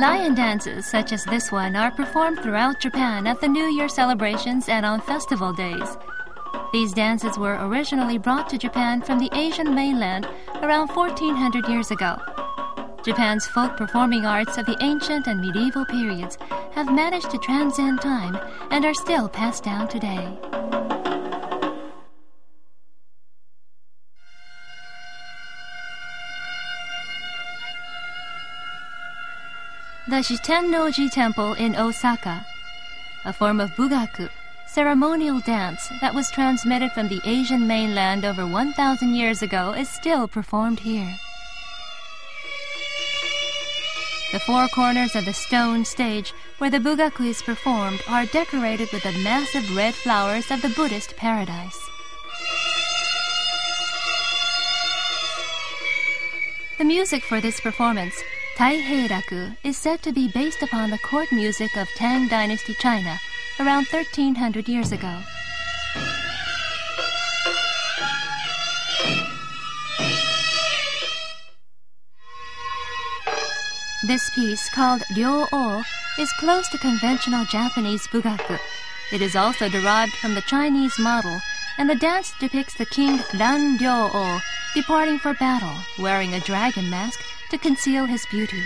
Lion dances such as this one are performed throughout Japan at the New Year celebrations and on festival days. These dances were originally brought to Japan from the Asian mainland around 1400 years ago. Japan's folk performing arts of the ancient and medieval periods have managed to transcend time and are still passed down today. The Shitennoji Temple in Osaka, a form of bugaku, ceremonial dance that was transmitted from the Asian mainland over 1,000 years ago, is still performed here. The four corners of the stone stage where the bugaku is performed are decorated with the massive red flowers of the Buddhist paradise. The music for this performance, Taihei-raku, is said to be based upon the court music of Tang Dynasty China around 1300 years ago. This piece, called Ryo-o, is close to conventional Japanese bugaku. It is also derived from the Chinese model, and the dance depicts the king Ran Ryo-o departing for battle, wearing a dragon mask to conceal his beauty.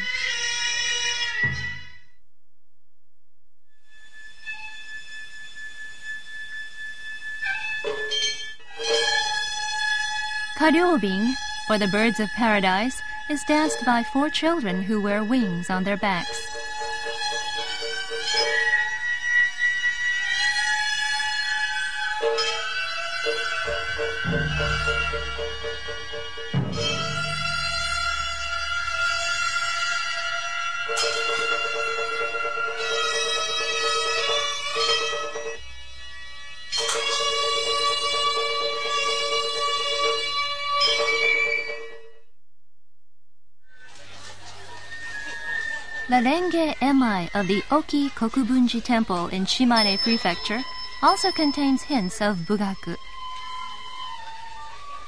Karyobin, or the birds of paradise, is danced by four children who wear wings on their backs. The Renge Emai of the Oki Kokubunji Temple in Shimane Prefecture also contains hints of bugaku.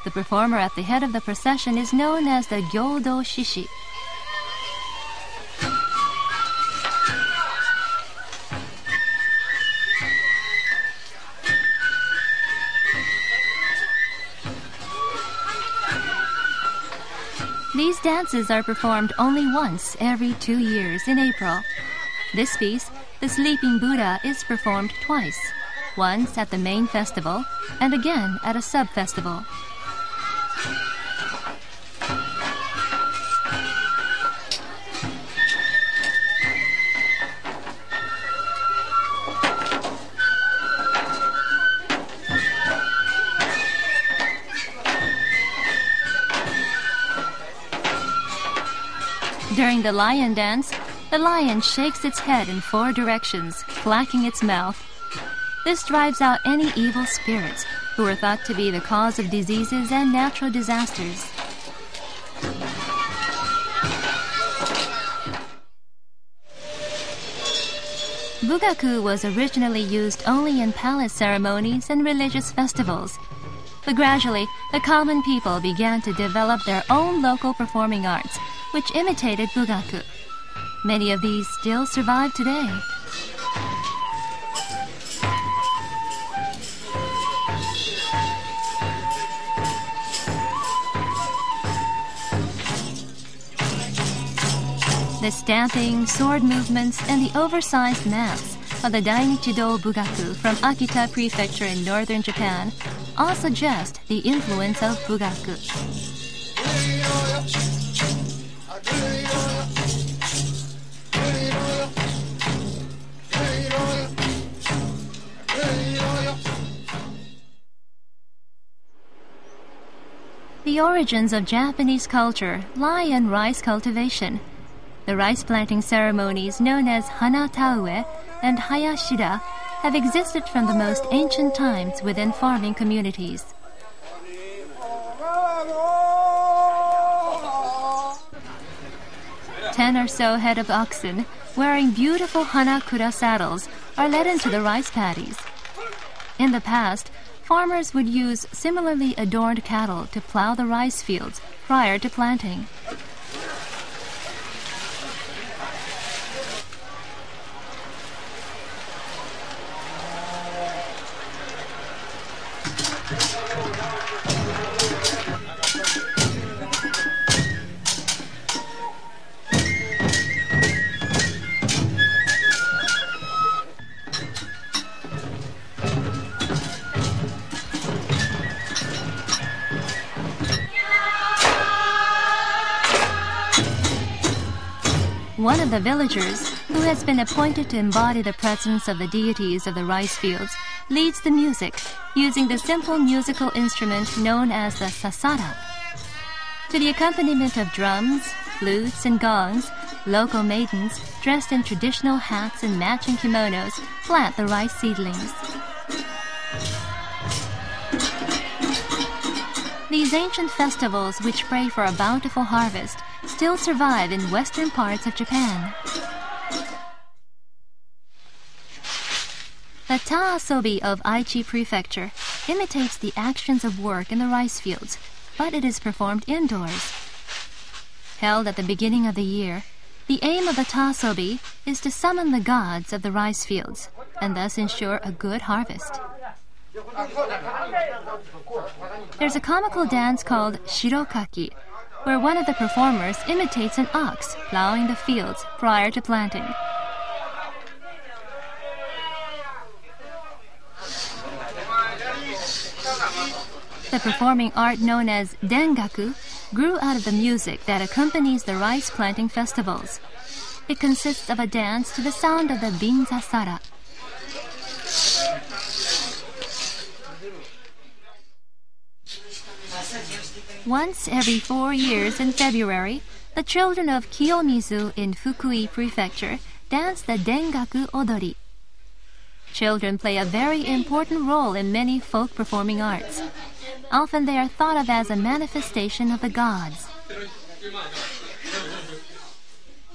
The performer at the head of the procession is known as the Gyodo Shishi. These dances are performed only once every 2 years in April. This piece, The Sleeping Buddha, is performed twice, once at the main festival and again at a sub-festival. During the lion dance, the lion shakes its head in 4 directions, clacking its mouth. This drives out any evil spirits who are thought to be the cause of diseases and natural disasters. Bugaku was originally used only in palace ceremonies and religious festivals. But gradually, the common people began to develop their own local performing arts, which imitated bugaku. Many of these still survive today. The stamping, sword movements, and the oversized masks of the Dainichido Bugaku from Akita Prefecture in northern Japan all suggest the influence of bugaku. The origins of Japanese culture lie in rice cultivation. The rice planting ceremonies known as Hana-taue and Hayashida have existed from the most ancient times within farming communities. Ten or so head of oxen, wearing beautiful Hanakura saddles, are led into the rice paddies. In the past, farmers would use similarly adorned cattle to plow the rice fields prior to planting. One of the villagers, who has been appointed to embody the presence of the deities of the rice fields, leads the music using the simple musical instrument known as the sasara. To the accompaniment of drums, flutes, and gongs, local maidens, dressed in traditional hats and matching kimonos, plant the rice seedlings. These ancient festivals, which pray for a bountiful harvest, still survive in western parts of Japan. The Ta-asobi of Aichi Prefecture imitates the actions of work in the rice fields, but it is performed indoors. Held at the beginning of the year, the aim of the Ta-asobi is to summon the gods of the rice fields and thus ensure a good harvest. There's a comical dance called shirokaki, where one of the performers imitates an ox plowing the fields prior to planting. The performing art known as dengaku grew out of the music that accompanies the rice planting festivals. It consists of a dance to the sound of the binzasara. Once every 4 years in February, the children of Kiyomizu in Fukui Prefecture dance the dengaku odori. Children play a very important role in many folk performing arts. Often they are thought of as a manifestation of the gods.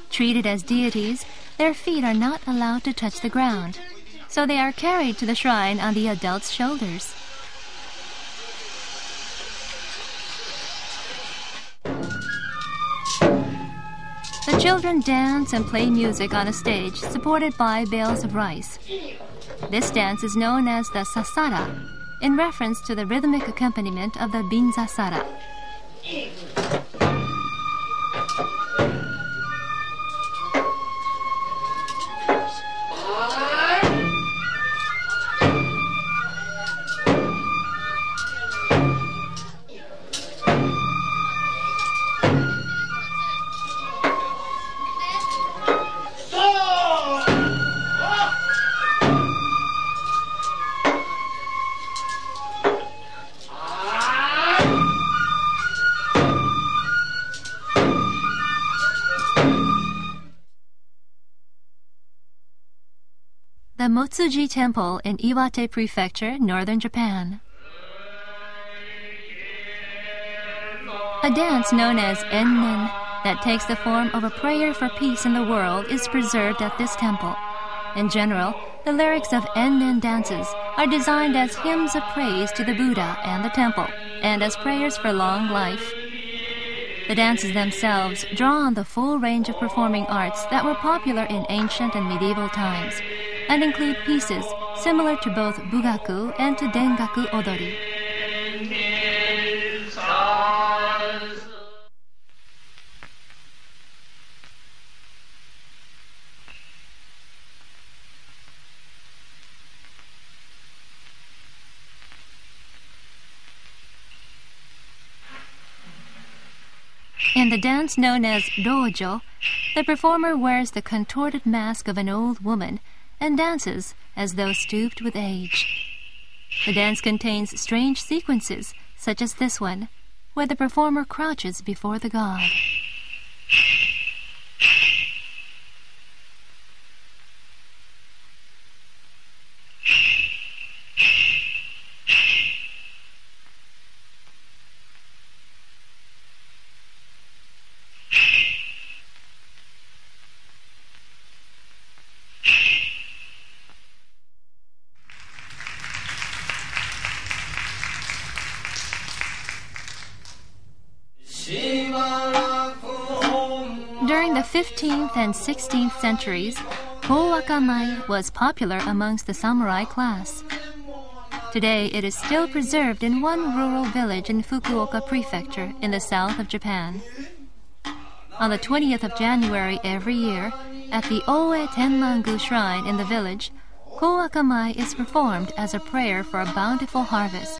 Treated as deities, their feet are not allowed to touch the ground, so they are carried to the shrine on the adults' shoulders. The children dance and play music on a stage supported by bales of rice. This dance is known as the sasara, in reference to the rhythmic accompaniment of the binzasara. The Motsuji Temple in Iwate Prefecture, northern Japan. A dance known as ennen that takes the form of a prayer for peace in the world is preserved at this temple. In general, the lyrics of ennen dances are designed as hymns of praise to the Buddha and the temple, and as prayers for long life. The dances themselves draw on the full range of performing arts that were popular in ancient and medieval times, and include pieces similar to both bugaku and to dengaku odori. In the dance known as dojo, the performer wears the contorted mask of an old woman and dances as though stooped with age. The dance contains strange sequences, such as this one, where the performer crouches before the god. During the 15th and 16th centuries, Kowakamai was popular amongst the samurai class. Today, it is still preserved in one rural village in Fukuoka Prefecture in the south of Japan. On the 20th of January every year, at the Oe Tenmangu Shrine in the village, Kowakamai is performed as a prayer for a bountiful harvest.